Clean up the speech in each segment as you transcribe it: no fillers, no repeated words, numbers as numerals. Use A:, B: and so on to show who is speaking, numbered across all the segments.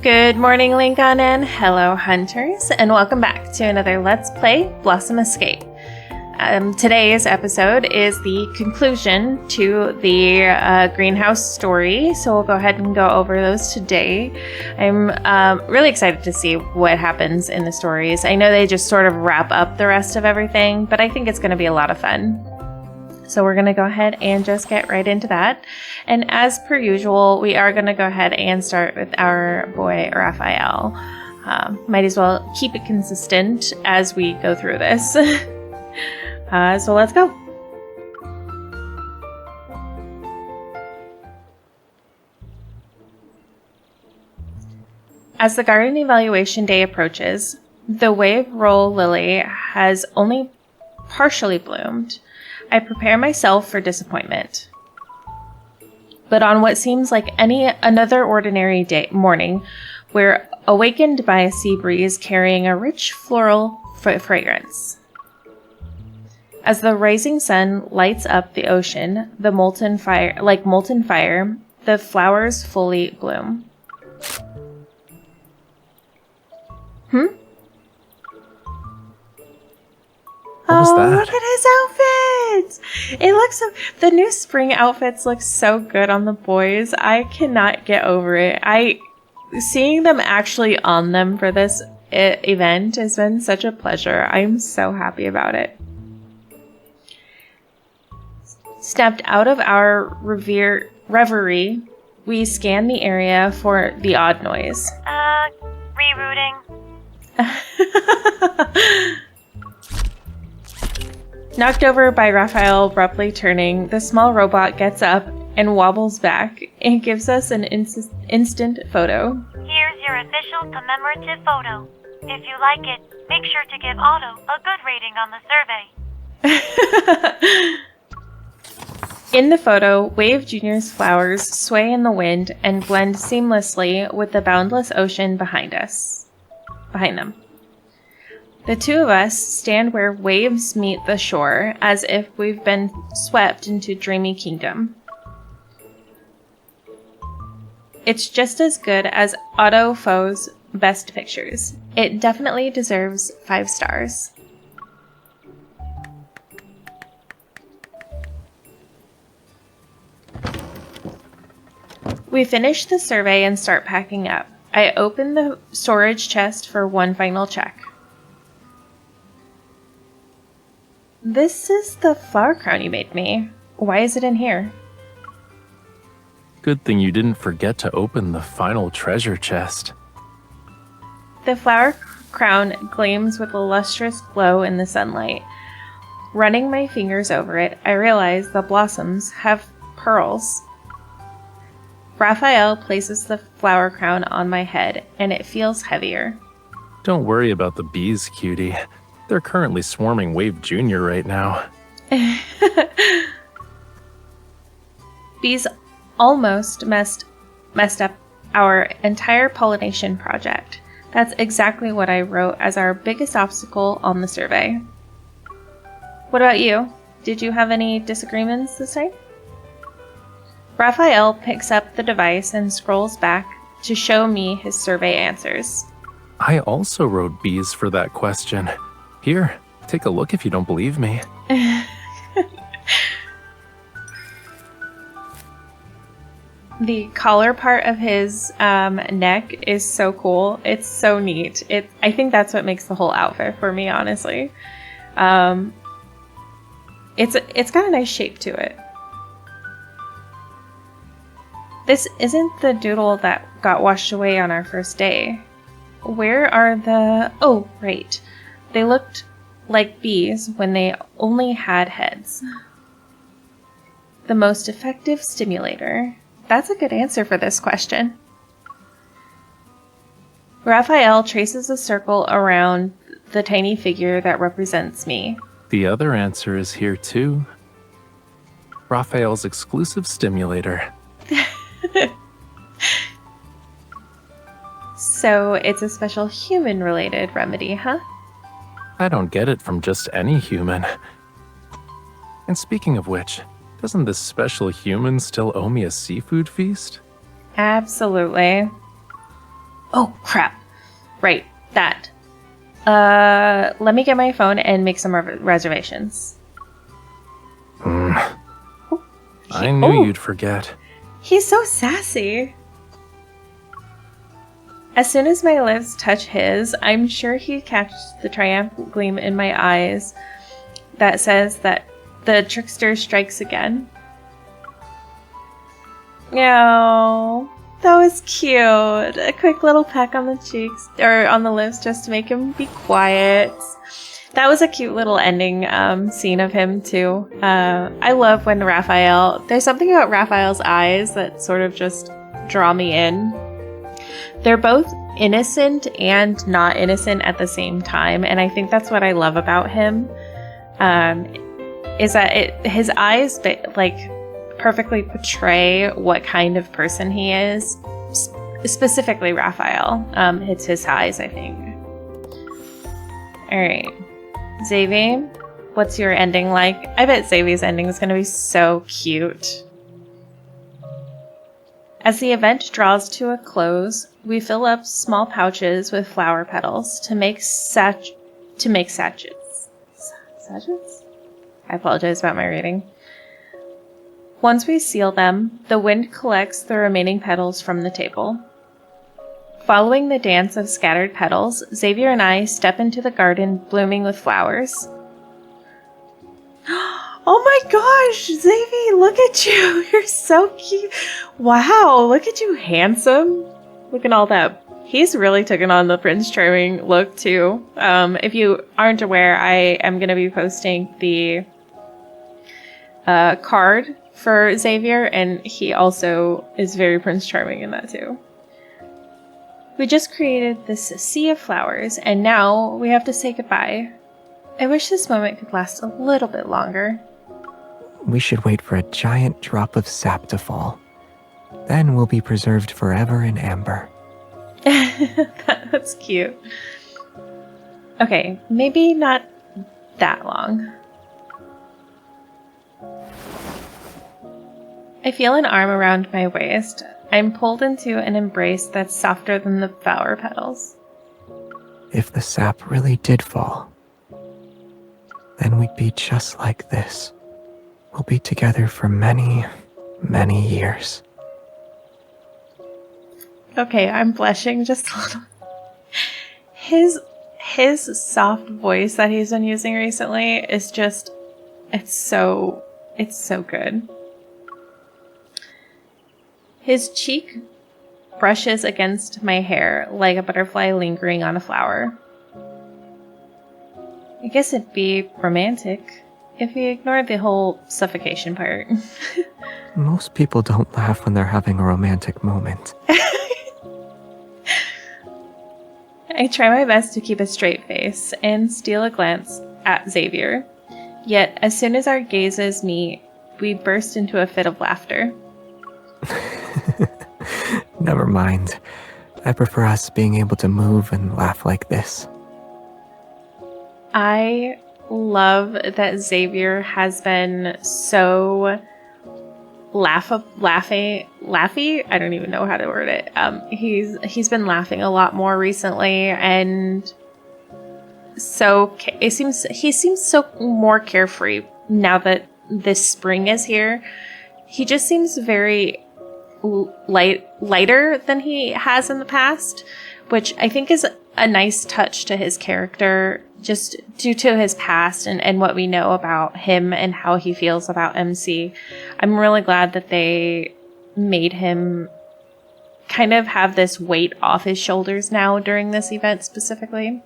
A: Good morning, Lincoln, and hello, hunters, and welcome back to another Let's Play Blossom Escape. Today's episode is the conclusion to the greenhouse story, so we'll go ahead and go over those today. I'm really excited to see what happens in the stories. I know they just sort of wrap up the rest of everything, but I think it's going to be a lot of fun. So we're going to go ahead and just get right into that. And as per usual, we are going to go ahead and start with our boy, Raphael. Might as well keep it consistent as we go through this. So let's go. As the garden evaluation day approaches, the wave roll lily has only partially bloomed. I prepare myself for disappointment. But on what seems like another ordinary morning, we're awakened by a sea breeze carrying a rich floral fragrance. As the rising sun lights up the ocean, like molten fire, the flowers fully bloom.
B: What was that?
A: Look at his outfits! The new spring outfits look so good on the boys. I cannot get over it. Seeing them actually on them for this event has been such a pleasure. I'm so happy about it. Snapped out of our reverie, we scan the area for the odd noise.
C: Rerouting.
A: Knocked over by Raphael abruptly turning, the small robot gets up and wobbles back and gives us an instant photo.
C: Here's your official commemorative photo. If you like it, make sure to give Otto a good rating on the survey.
A: In the photo, Wave Jr.'s flowers sway in the wind and blend seamlessly with the boundless ocean behind them. The two of us stand where waves meet the shore, as if we've been swept into dreamy kingdom. It's just as good as Otto Foe's best pictures. It definitely deserves 5 stars. We finish the survey and start packing up. I open the storage chest for one final check. This is the flower crown you made me. Why is it in here?
B: Good thing you didn't forget to open the final treasure chest.
A: The flower crown gleams with a lustrous glow in the sunlight. Running my fingers over it, I realize the blossoms have pearls. Raphael places the flower crown on my head, and it feels heavier.
B: Don't worry about the bees, cutie. They're currently swarming Wave Jr. right now. Bees
A: almost messed up our entire pollination project. That's exactly what I wrote as our biggest obstacle on the survey. What about you? Did you have any disagreements this time? Raphael picks up the device and scrolls back to show me his survey answers.
B: I also wrote bees for that question. Here, take a look if you don't believe me.
A: The collar part of his neck is so cool. It's so neat. I think that's what makes the whole outfit for me, honestly. It's got a nice shape to it. This isn't the doodle that got washed away on our first day. Where are the... Oh, right. They looked like bees when they only had heads. The most effective stimulator. That's a good answer for this question. Raphael traces a circle around the tiny figure that represents me.
B: The other answer is here too. Raphael's exclusive stimulator.
A: So it's a special human-related remedy, huh?
B: I don't get it from just any human. And speaking of which, doesn't this special human still owe me a seafood feast?
A: Absolutely. Oh, crap. Right, that. Let me get my phone and make some reservations.
B: I knew you'd forget.
A: He's so sassy. As soon as my lips touch his, I'm sure he catches the triumphant gleam in my eyes that says that the trickster strikes again. Oh, that was cute. A quick little peck on the cheeks, or on the lips, just to make him be quiet. That was a cute little ending scene of him, too. I love when Raphael... There's something about Raphael's eyes that sort of just draw me in. They're both innocent and not innocent at the same time, and I think that's what I love about him. Is that his eyes, like, perfectly portray what kind of person he is. Specifically Raphael. It's his eyes, I think. Alright. Xavier, what's your ending like? I bet Xavier's ending is going to be so cute. As the event draws to a close, we fill up small pouches with flower petals to make sachets. Sachets? I apologize about my reading. Once we seal them, the wind collects the remaining petals from the table. Following the dance of scattered petals, Xavier and I step into the garden blooming with flowers. Oh my gosh, Xavier, look at you. You're so cute. Wow, look at you, handsome. Look at all that. He's really taken on the Prince Charming look, too. If you aren't aware, I am going to be posting the card for Xavier, and he also is very Prince Charming in that, too. We just created this sea of flowers, and now we have to say goodbye. I wish this moment could last a little bit longer.
D: We should wait for a giant drop of sap to fall. Then we'll be preserved forever in amber.
A: That's cute. Okay, maybe not that long. I feel an arm around my waist. I'm pulled into an embrace that's softer than the flower petals.
D: If the sap really did fall, then we'd be just like this. We'll be together for many, many years.
A: Okay, I'm blushing just a little. His soft voice that he's been using recently is just, it's so good. His cheek brushes against my hair like a butterfly lingering on a flower. I guess it'd be romantic if we ignored the whole suffocation part.
D: Most people don't laugh when they're having a romantic moment.
A: I try my best to keep a straight face and steal a glance at Xavier. Yet, as soon as our gazes meet, we burst into a fit of laughter.
D: Never mind. I prefer us being able to move and laugh like this.
A: I love that Xavier has been so laughy. I don't even know how to word it. He's been laughing a lot more recently, and so he seems so more carefree now that this spring is here. He just seems very lighter than he has in the past, which I think is a nice touch to his character, just due to his past and what we know about him and how he feels about MC. I'm really glad that they made him kind of have this weight off his shoulders now during this event specifically.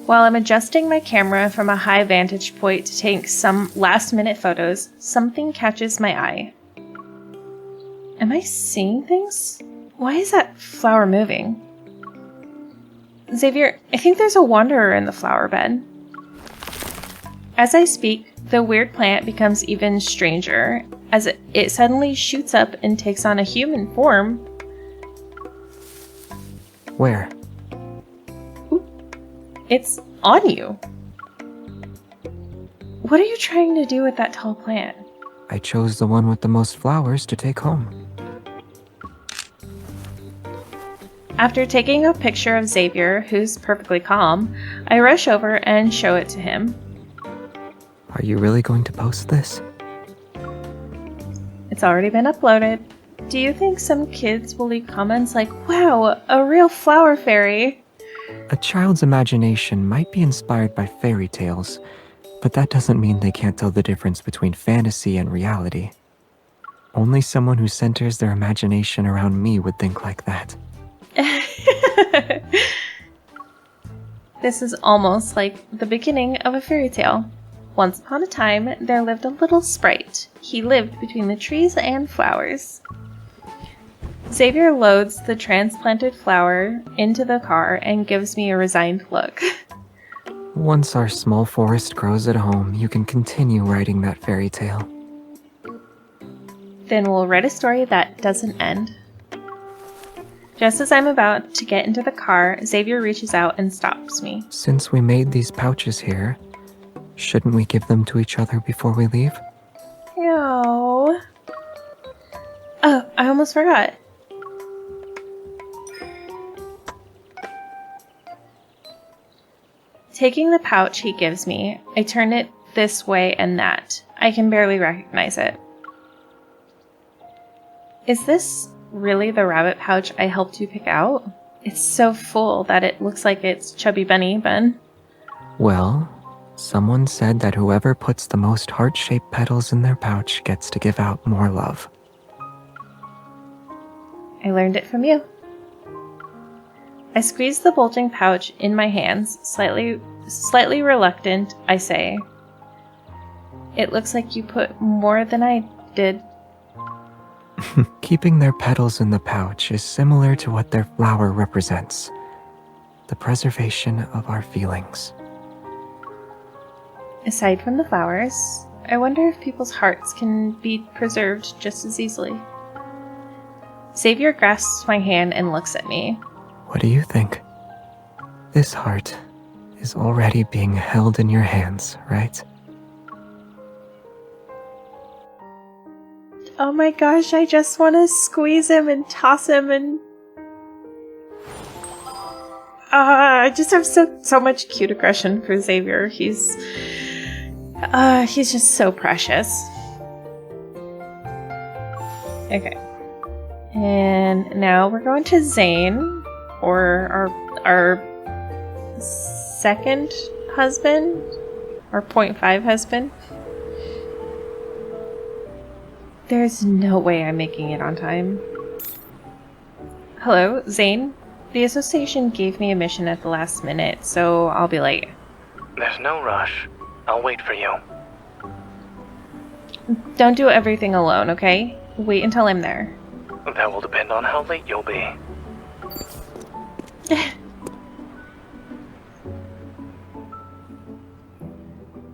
A: While I'm adjusting my camera from a high vantage point to take some last-minute photos, something catches my eye. Am I seeing things? Why is that flower moving? Xavier, I think there's a wanderer in the flower bed. As I speak, the weird plant becomes even stranger, as it suddenly shoots up and takes on a human form.
D: Where?
A: It's on you. What are you trying to do with that tall plant?
D: I chose the one with the most flowers to take home.
A: After taking a picture of Xavier, who's perfectly calm, I rush over and show it to him.
D: Are you really going to post this?
A: It's already been uploaded. Do you think some kids will leave comments like, "Wow, a real flower fairy"?
D: A child's imagination might be inspired by fairy tales, but that doesn't mean they can't tell the difference between fantasy and reality. Only someone who centers their imagination around me would think like that.
A: This is almost like the beginning of a fairy tale. Once upon a time, there lived a little sprite. He lived between the trees and flowers. Xavier loads the transplanted flower into the car and gives me a resigned look.
D: Once our small forest grows at home, you can continue writing that fairy tale.
A: Then we'll write a story that doesn't end. Just as I'm about to get into the car, Xavier reaches out and stops me.
D: Since we made these pouches here, shouldn't we give them to each other before we leave?
A: No. Oh, I almost forgot. Taking the pouch he gives me, I turn it this way and that. I can barely recognize it. Is this really the rabbit pouch I helped you pick out? It's so full that it looks like it's Chubby Bunny, Ben.
D: Well, someone said that whoever puts the most heart-shaped petals in their pouch gets to give out more love.
A: I learned it from you. I squeeze the bulging pouch in my hands, slightly reluctant, I say. It looks like you put more than I did.
D: Keeping their petals in the pouch is similar to what their flower represents. The preservation of our feelings.
A: Aside from the flowers, I wonder if people's hearts can be preserved just as easily. Xavier grasps my hand and looks at me.
D: What do you think? This heart is already being held in your hands, right?
A: Oh my gosh, I just want to squeeze him and toss him and... I just have so much cute aggression for Xavier. He's just so precious. Okay. And now we're going to Zayne, or our second husband, our 0.5 husband. There's no way I'm making it on time. Hello, Zayne. The association gave me a mission at the last minute, so I'll be late.
E: There's no rush. I'll wait for you.
A: Don't do everything alone, okay? Wait until I'm there.
E: That will depend on how late you'll be.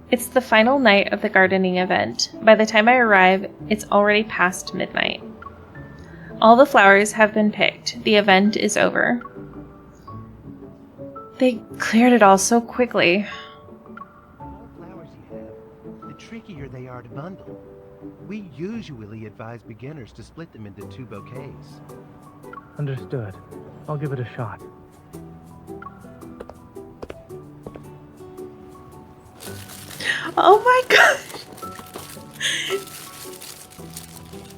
A: It's the final night of the gardening event. By the time I arrive, it's already past midnight. All the flowers have been picked. The event is over. They cleared it all so quickly.
F: The more flowers you have, the trickier they are to bundle. We usually advise beginners to split them into 2 bouquets.
B: Understood. I'll give it a shot.
A: Oh my gosh!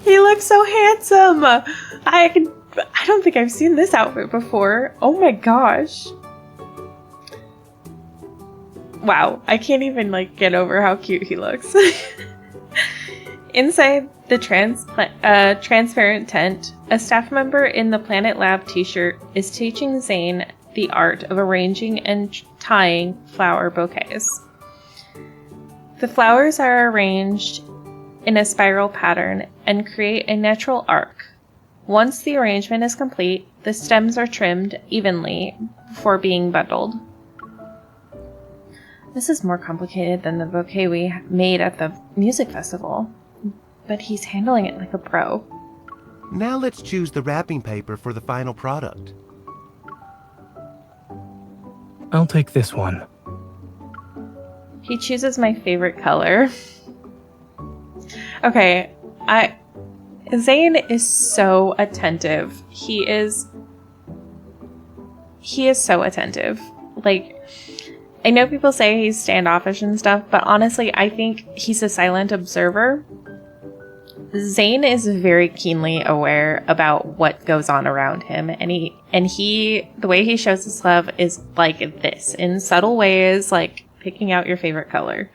A: He looks so handsome! I don't think I've seen this outfit before. Oh my gosh. Wow, I can't even get over how cute he looks. Inside the transparent tent, a staff member in the Planet Lab t-shirt is teaching Zayne the art of arranging and tying flower bouquets. The flowers are arranged in a spiral pattern and create a natural arc. Once the arrangement is complete, the stems are trimmed evenly before being bundled. This is more complicated than the bouquet we made at the music festival, but he's handling it like a pro.
F: Now let's choose the wrapping paper for the final product.
B: I'll take this one.
A: He chooses my favorite color. Okay, Zayne is so attentive. He is so attentive. Like, I know people say he's standoffish and stuff, but honestly, I think he's a silent observer. Zayne is very keenly aware about what goes on around him, and he the way he shows his love is like this, in subtle ways, like picking out your favorite color.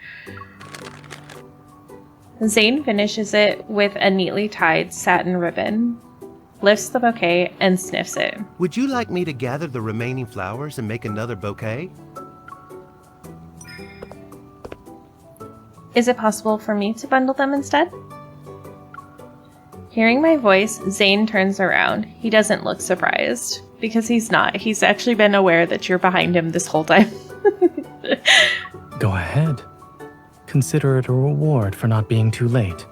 A: Zayne finishes it with a neatly tied satin ribbon, lifts the bouquet, and sniffs it.
F: Would you like me to gather the remaining flowers and make another bouquet?
A: Is it possible for me to bundle them instead? Hearing my voice, Zayne turns around. He doesn't look surprised, because he's not. He's actually been aware that you're behind him this whole time.
G: Go ahead. Consider it a reward for not being too late.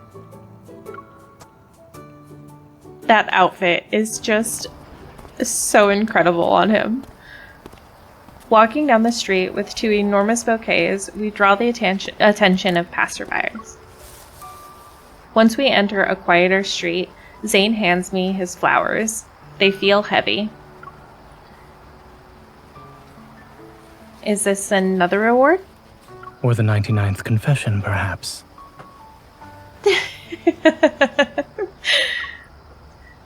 A: That outfit is just so incredible on him. Walking down the street with two enormous bouquets, we draw the attention of passerbys. Once we enter a quieter street, Zayne hands me his flowers. They feel heavy. Is this another reward?
G: Or the 99th confession, perhaps.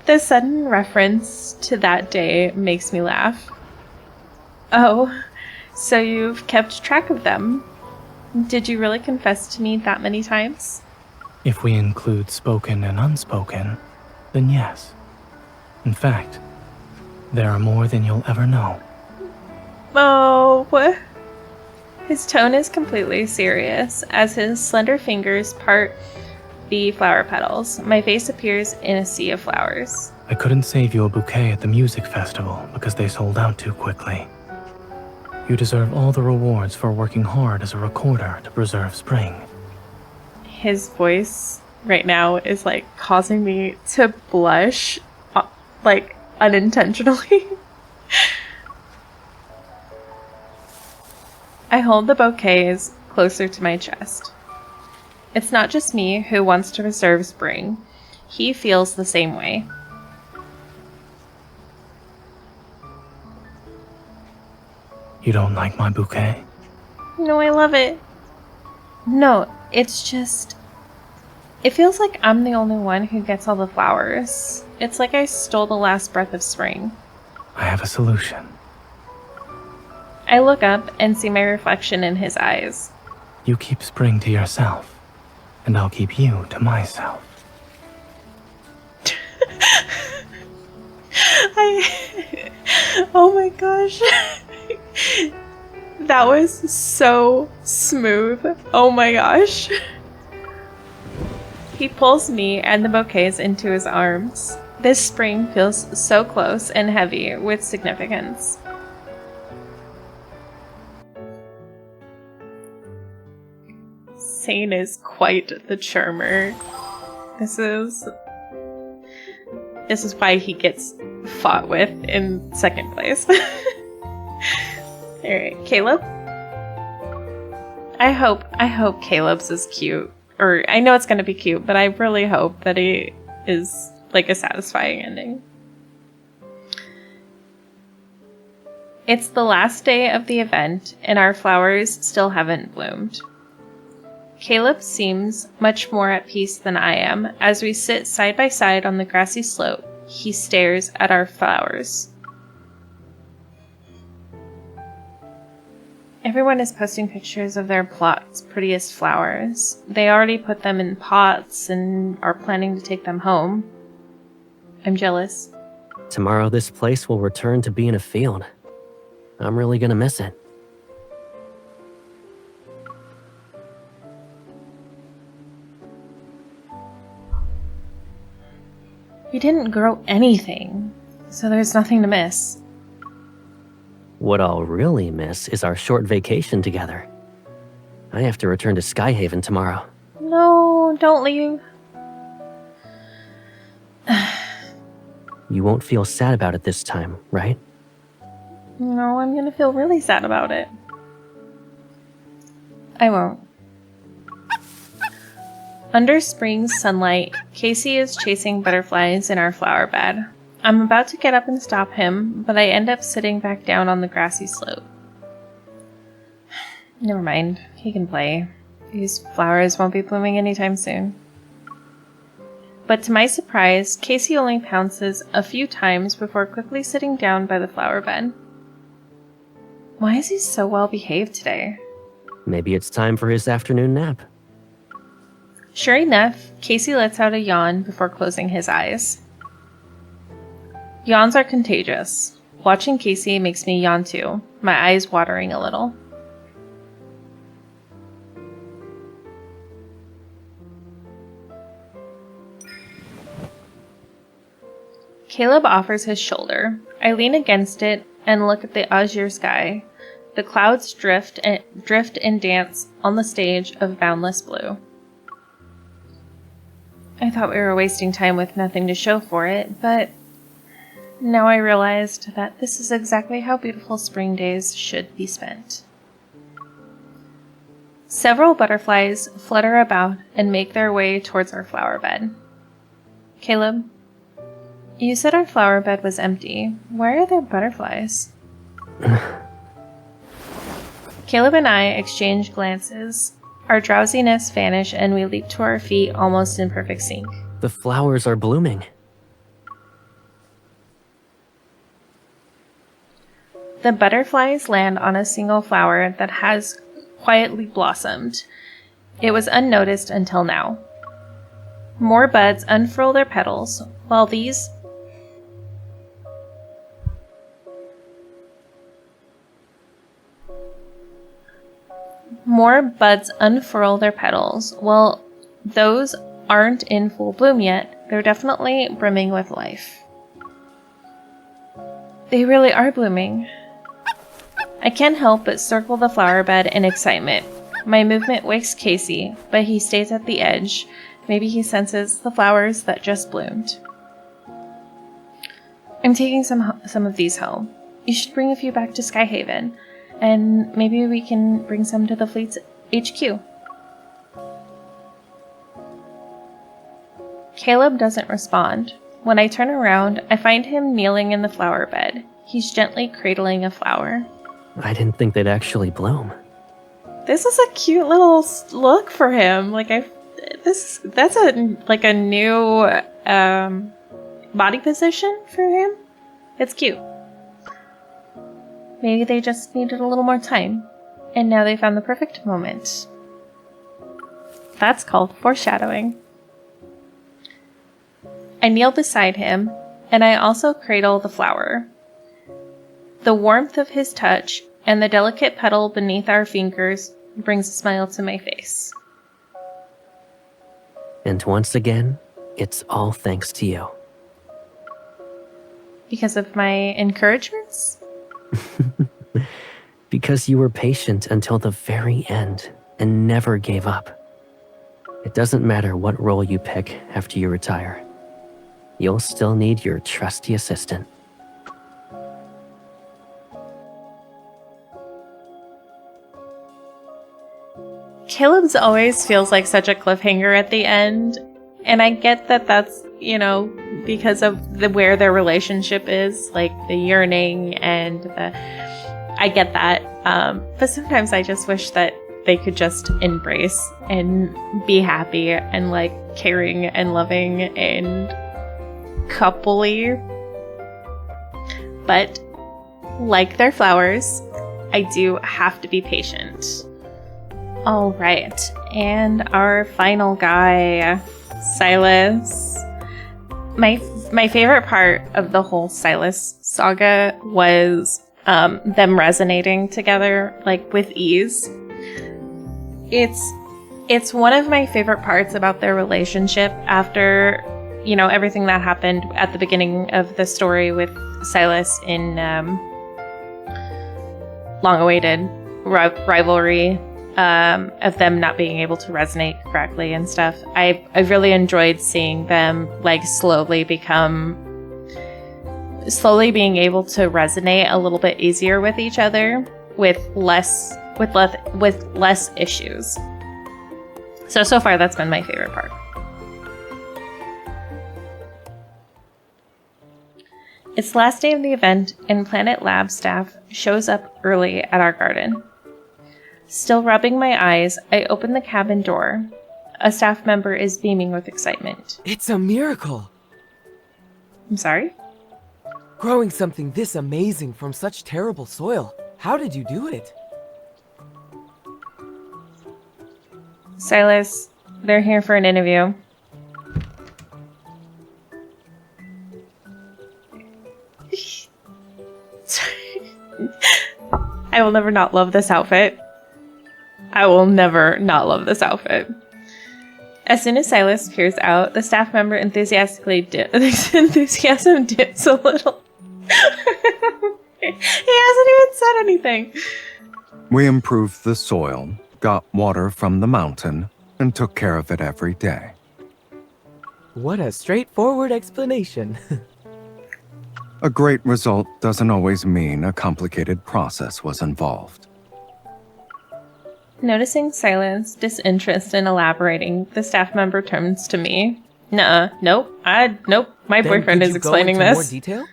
A: The sudden reference to that day makes me laugh. Oh, so you've kept track of them. Did you really confess to me that many times?
G: If we include spoken and unspoken, then yes. In fact, there are more than you'll ever know.
A: Oh, his tone is completely serious as his slender fingers part the flower petals. My face appears in a sea of flowers.
G: I couldn't save you a bouquet at the music festival because they sold out too quickly. You deserve all the rewards for working hard as a recorder to preserve spring.
A: His voice right now is like causing me to blush, like unintentionally. I hold the bouquets closer to my chest. It's not just me who wants to preserve spring. He feels the same way.
G: You don't like my bouquet?
A: No, I love it. No, it's just... It feels like I'm the only one who gets all the flowers. It's like I stole the last breath of spring.
G: I have a solution.
A: I look up and see my reflection in his eyes.
G: You keep spring to yourself, and I'll keep you to myself.
A: Oh my gosh. That was so smooth. Oh my gosh. He pulls me and the bouquets into his arms. This spring feels so close and heavy with significance. Zayne is quite the charmer. This is why he gets fought with in second place. Alright, Caleb? I hope Caleb's is cute. Or, I know it's gonna be cute, but I really hope that he is, like, a satisfying ending. It's the last day of the event, and our flowers still haven't bloomed. Caleb seems much more at peace than I am. As we sit side by side on the grassy slope, he stares at our flowers. Everyone is posting pictures of their plot's prettiest flowers. They already put them in pots and are planning to take them home. I'm jealous.
H: Tomorrow this place will return to being a field. I'm really gonna miss it.
A: We didn't grow anything, so there's nothing to miss.
H: What I'll really miss is our short vacation together. I have to return to Skyhaven tomorrow.
A: No, don't leave.
H: You won't feel sad about it this time, right?
A: No, I'm gonna feel really sad about it. I won't. Under spring's sunlight, Casey is chasing butterflies in our flower bed. I'm about to get up and stop him, but I end up sitting back down on the grassy slope. Never mind, he can play. These flowers won't be blooming anytime soon. But to my surprise, Casey only pounces a few times before quickly sitting down by the flower bed. Why is he so well behaved today?
H: Maybe it's time for his afternoon nap.
A: Sure enough, Casey lets out a yawn before closing his eyes. Yawns are contagious. Watching Casey makes me yawn too, my eyes watering a little. Caleb offers his shoulder. I lean against it and look at the azure sky. The clouds drift and dance on the stage of boundless blue. I thought we were wasting time with nothing to show for it, but now I realized that this is exactly how beautiful spring days should be spent. Several butterflies flutter about and make their way towards our flower bed. Caleb, you said our flower bed was empty. Why are there butterflies? Caleb and I exchange glances. Our drowsiness vanish and we leap to our feet almost in perfect sync.
H: The flowers are blooming.
A: The butterflies land on a single flower that has quietly blossomed. It was unnoticed until now. More buds unfurl their petals, while these those aren't in full bloom yet. They're definitely brimming with life. They really are blooming. I can't help but circle the flower bed in excitement. My movement wakes Casey, but he stays at the edge. Maybe he senses the flowers that just bloomed. I'm taking some of these home. You should bring a few back to Skyhaven, and maybe we can bring some to the fleet's HQ. Caleb doesn't respond. When I turn around, I find him kneeling in the flower bed. He's gently cradling a flower.
H: I didn't think they'd actually bloom.
A: This is a cute little look for him. That's a new body position for him. It's cute. Maybe they just needed a little more time, and now they found the perfect moment. That's called foreshadowing. I kneel beside him, and I also cradle the flower. The warmth of his touch and the delicate petal beneath our fingers brings a smile to my face.
H: And once again, it's all thanks to you.
A: Because of my encouragements?
H: Because you were patient until the very end and never gave up. It doesn't matter what role you pick after you retire. You'll still need your trusty assistant.
A: Caleb's always feels like such a cliffhanger at the end, and I get that that's, because of where their relationship is, like the yearning and I get that, but sometimes I just wish that they could just embrace and be happy and caring and loving and coupley. But like their flowers, I do have to be patient. All right, and our final guy, Sylus. My favorite part of the whole Sylus saga was them resonating together with ease. It's one of my favorite parts about their relationship after everything that happened at the beginning of the story with Sylus in long-awaited rivalry. Of them not being able to resonate correctly and stuff. I really enjoyed seeing them slowly being able to resonate a little bit easier with each other with less issues. So far that's been my favorite part. It's the last day of the event, and Planet Lab staff shows up early at our garden. Still rubbing my eyes, I open the cabin door. A staff member is beaming with excitement.
I: It's a miracle!
A: I'm sorry?
I: Growing something this amazing from such terrible soil. How did you do it?
A: Sylus, they're here for an interview. I will never not love this outfit. I will never not love this outfit. As soon as Sylus peers out, the staff member enthusiasm dips a little. He hasn't even said anything.
J: We improved the soil, got water from the mountain, and took care of it every day.
I: What a straightforward explanation.
J: A great result doesn't always mean a complicated process was involved.
A: Noticing Sylus' disinterest in elaborating, the staff member turns to me. Nuh-uh. Nope. Nope. My boyfriend is explaining this.
I: More detail?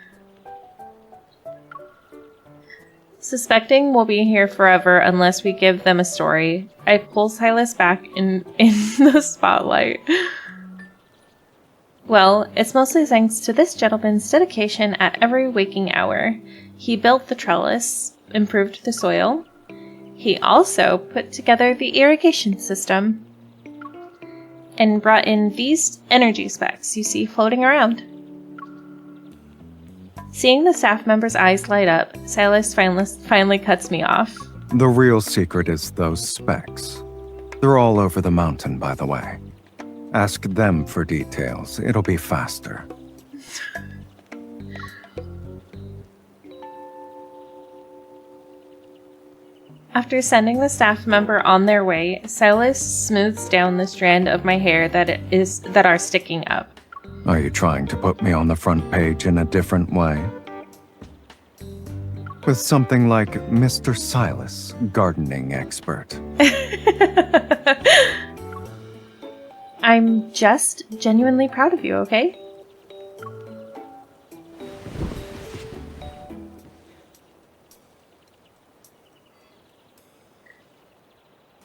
A: Suspecting we'll be here forever unless we give them a story, I pull Sylus back in the spotlight. Well, it's mostly thanks to this gentleman's dedication at every waking hour. He built the trellis, improved the soil. He also put together the irrigation system and brought in these energy specs you see floating around. Seeing the staff member's eyes light up, Sylus finally cuts me off.
J: The real secret is those specs. They're all over the mountain, by the way. Ask them for details. It'll be faster.
A: After sending the staff member on their way, Sylus smooths down the strand of my hair that are sticking up.
J: Are you trying to put me on the front page in a different way? With something like Mr. Sylus, gardening expert.
A: I'm just genuinely proud of you, okay?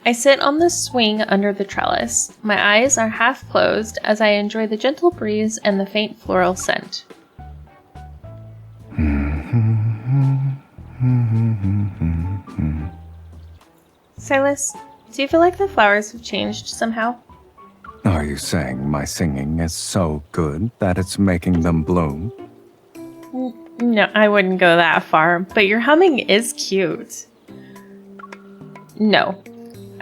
A: I sit on the swing under the trellis. My eyes are half closed as I enjoy the gentle breeze and the faint floral scent. Sylus, do you feel like the flowers have changed somehow?
J: Are you saying my singing is so good that it's making them bloom?
A: No, I wouldn't go that far, but your humming is cute. No.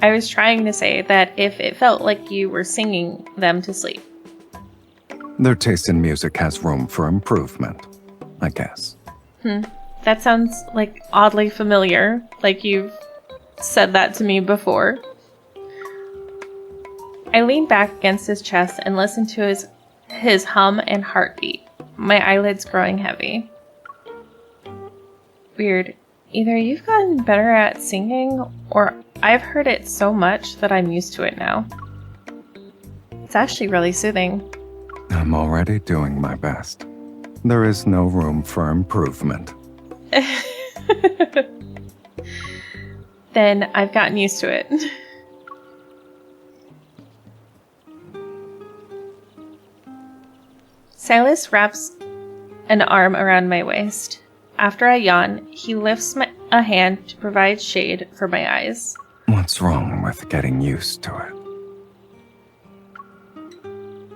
A: I was trying to say that if it felt like you were singing them to sleep.
J: Their taste in music has room for improvement, I guess.
A: That sounds like oddly familiar, like you've said that to me before. I lean back against his chest and listen to his hum and heartbeat, my eyelids growing heavy. Weird. Either you've gotten better at singing, or I've heard it so much that I'm used to it now. It's actually really soothing.
J: I'm already doing my best. There is no room for improvement.
A: Then I've gotten used to it. Sylus wraps an arm around my waist. After I yawn, he lifts a hand to provide shade for my eyes.
J: What's wrong with getting used to it?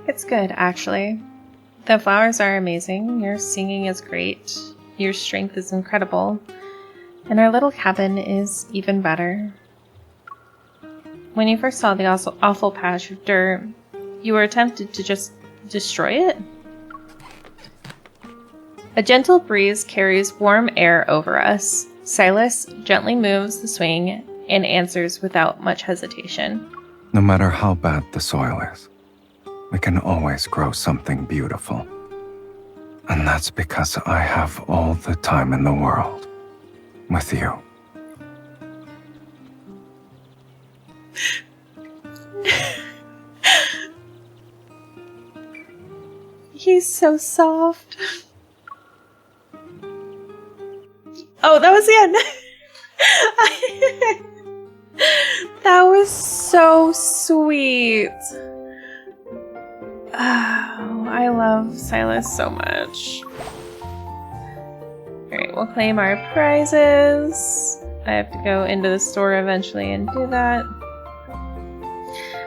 A: It's good, actually. The flowers are amazing, your singing is great, your strength is incredible, and our little cabin is even better. When you first saw the awful patch of dirt, you were tempted to just destroy it? A gentle breeze carries warm air over us. Sylus gently moves the swing and answers without much hesitation.
J: No matter how bad the soil is, we can always grow something beautiful. And that's because I have all the time in the world with you.
A: He's so soft. Oh, that was the end. That was so sweet. Oh, I love Sylus so much. Alright, we'll claim our prizes. I have to go into the store eventually and do that.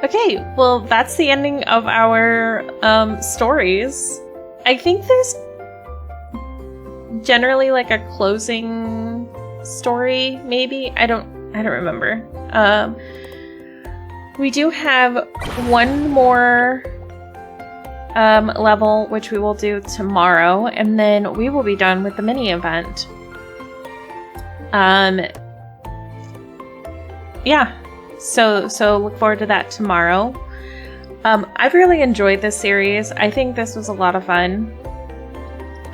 A: Okay, well, that's the ending of our stories. I think there's generally like a closing story, maybe. I don't remember. We do have one more level, which we will do tomorrow, and then we will be done with the mini event. Yeah, so look forward to that tomorrow. I've really enjoyed this series. I think this was a lot of fun.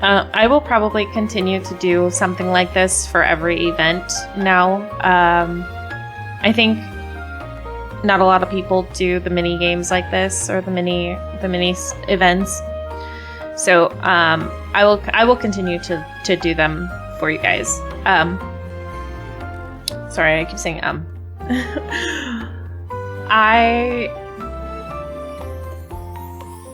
A: I will probably continue to do something like this for every event now. I think not a lot of people do the mini games like this or the mini events. So I will continue to do them for you guys. Sorry, I keep saying I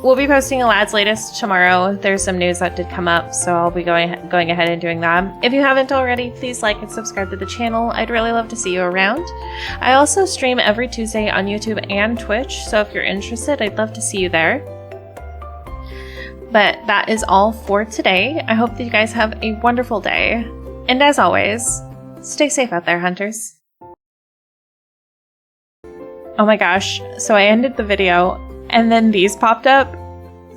A: will be posting a Lad's Latest tomorrow. There's some news that did come up, so I'll be going ahead and doing that. If you haven't already, please like and subscribe to the channel. I'd really love to see you around. I also stream every Tuesday on YouTube and Twitch, so if you're interested, I'd love to see you there. But that is all for today. I hope that you guys have a wonderful day. And as always, stay safe out there, hunters. Oh my gosh, so I ended the video and then these popped up.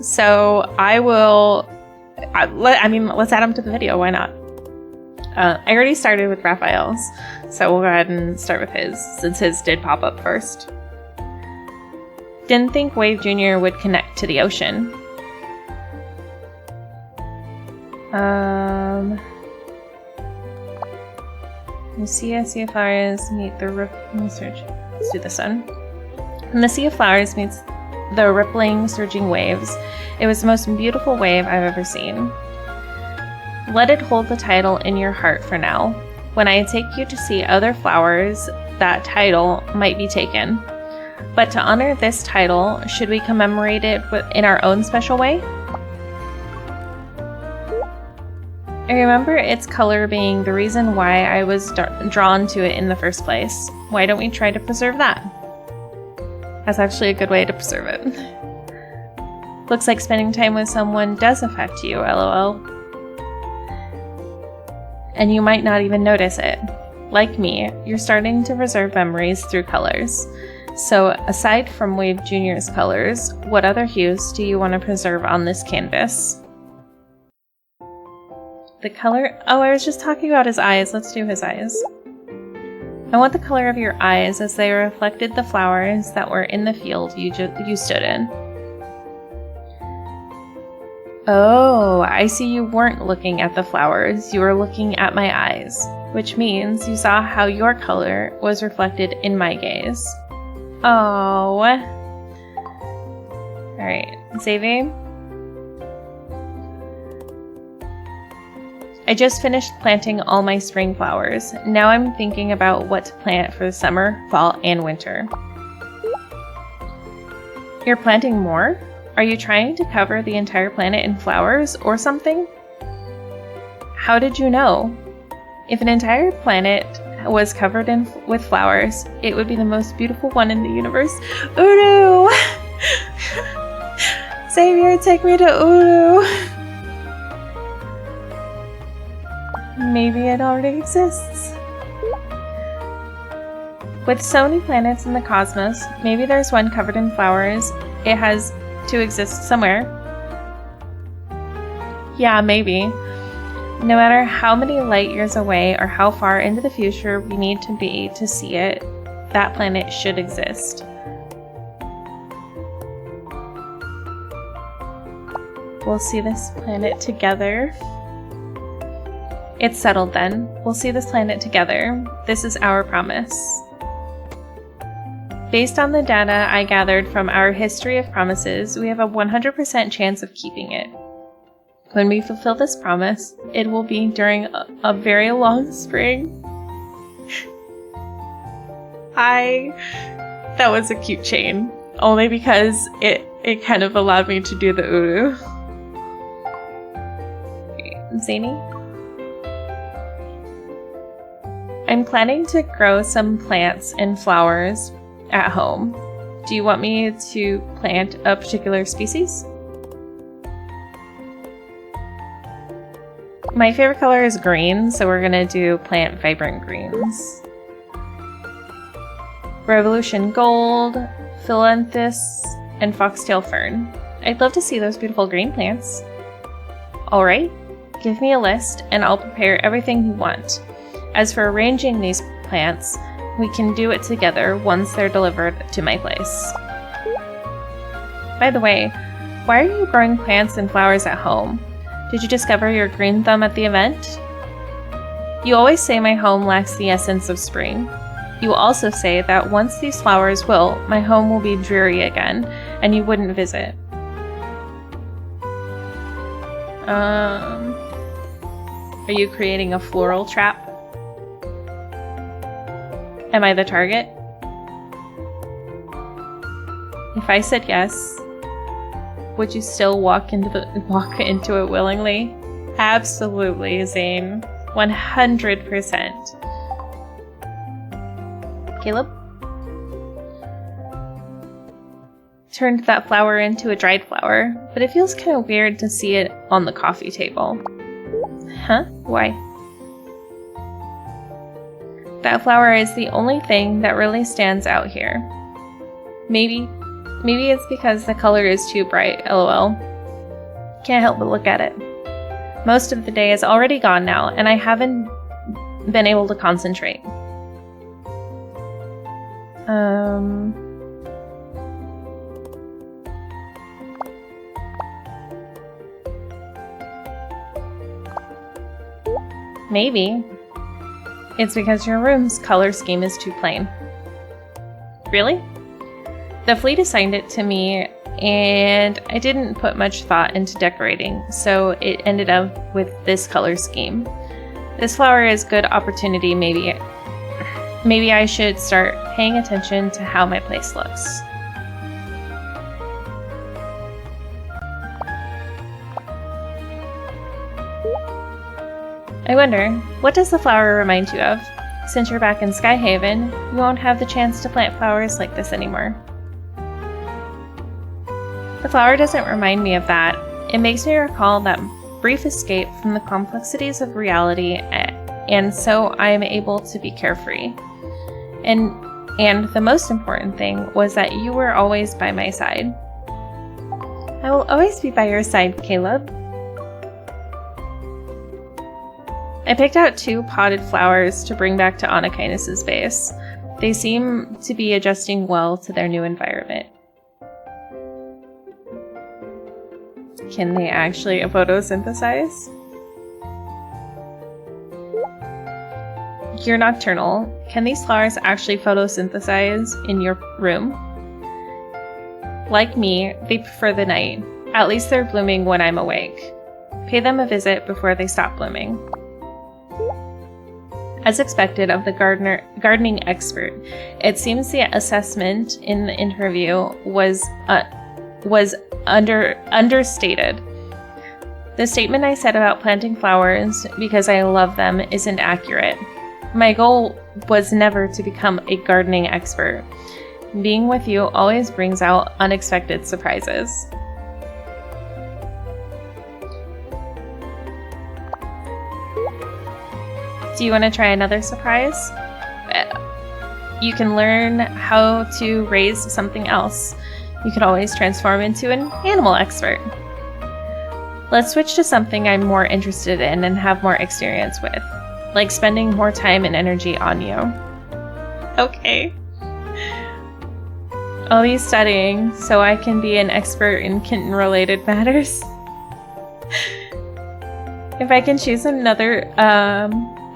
A: So let's add them to the video, why not? I already started with Rafayel's, so we'll go ahead and start with his, since his did pop up first. Didn't think Wave Jr. would connect to the ocean. The sea of flowers meet the let's do this one. When the sea of flowers meets the rippling, surging waves, it was the most beautiful wave I've ever seen. Let it hold the title in your heart for now. When I take you to see other flowers, that title might be taken. But to honor this title, should we commemorate it in our own special way? I remember its color being the reason why I was drawn to it in the first place. Why don't we try to preserve that? That's actually a good way to preserve it. Looks like spending time with someone does affect you, lol. And you might not even notice it. Like me, you're starting to preserve memories through colors. So aside from Wave Jr.'s colors, what other hues do you want to preserve on this canvas? The color? Oh, I was just talking about his eyes. Let's do his eyes. I want the color of your eyes as they reflected the flowers that were in the field you stood in. Oh, I see you weren't looking at the flowers, you were looking at my eyes, which means you saw how your color was reflected in my gaze. Oh. Alright, Xavier. I just finished planting all my spring flowers. Now I'm thinking about what to plant for the summer, fall, and winter. You're planting more? Are you trying to cover the entire planet in flowers or something? How did you know? If an entire planet was covered with flowers, it would be the most beautiful one in the universe. Uru! Xavier, take me to Uru! Maybe it already exists. With so many planets in the cosmos, maybe there's one covered in flowers. It has to exist somewhere. Yeah, maybe. No matter how many light years away or how far into the future we need to be to see it, that planet should exist. We'll see this planet together. It's settled then. We'll see this planet together. This is our promise. Based on the data I gathered from our history of promises, we have a 100% chance of keeping it. When we fulfill this promise, it will be during a very long spring. That was a cute chain, only because it kind of allowed me to do the uru. Zayne? I'm planning to grow some plants and flowers at home. Do you want me to plant a particular species? My favorite color is green, so we're gonna do plant vibrant greens. Revolution Gold, Philanthus, and Foxtail Fern. I'd love to see those beautiful green plants. Alright, give me a list and I'll prepare everything you want. As for arranging these plants, we can do it together once they're delivered to my place. By the way, why are you growing plants and flowers at home? Did you discover your green thumb at the event? You always say my home lacks the essence of spring. You also say that once these flowers wilt, my home will be dreary again, and you wouldn't visit. Are you creating a floral trap? Am I the target? If I said yes, would you still walk into it willingly? Absolutely, Zayne. 100%. Caleb? Turned that flower into a dried flower, but it feels kind of weird to see it on the coffee table. Huh? Why? That flower is the only thing that really stands out here. Maybe it's because the color is too bright, lol. Can't help but look at it. Most of the day is already gone now, and I haven't been able to concentrate. Maybe it's because your room's color scheme is too plain. Really? The fleet assigned it to me, and I didn't put much thought into decorating, so it ended up with this color scheme. This flower is good opportunity, maybe I should start paying attention to how my place looks. I wonder, what does the flower remind you of? Since you're back in Skyhaven, you won't have the chance to plant flowers like this anymore. The flower doesn't remind me of that. It makes me recall that brief escape from the complexities of reality, and so I am able to be carefree. And the most important thing was that you were always by my side. I will always be by your side, Caleb. I picked out 2 potted flowers to bring back to Anakinus' base. They seem to be adjusting well to their new environment. Can they actually photosynthesize? You're nocturnal. Can these flowers actually photosynthesize in your room? Like me, they prefer the night. At least they're blooming when I'm awake. Pay them a visit before they stop blooming. As expected of the gardening expert, it seems the assessment in the interview was understated. The statement I said about planting flowers because I love them isn't accurate. My goal was never to become a gardening expert. Being with you always brings out unexpected surprises. Do you want to try another surprise? You can learn how to raise something else. You could always transform into an animal expert. Let's switch to something I'm more interested in and have more experience with, like spending more time and energy on you. Okay. I'll be studying so I can be an expert in kitten-related matters. If I can choose another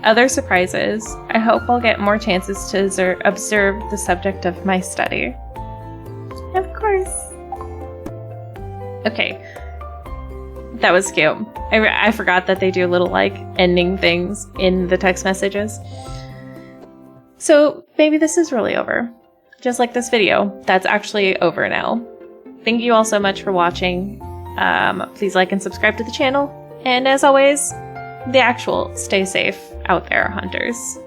A: other surprises. I hope I'll get more chances to observe the subject of my study. Of course. Okay. That was cute. I forgot that they do little, like, ending things in the text messages. So maybe this is really over. Just like this video. That's actually over now. Thank you all so much for watching. Please like and subscribe to the channel. And as always, the actual stay safe out there, hunters.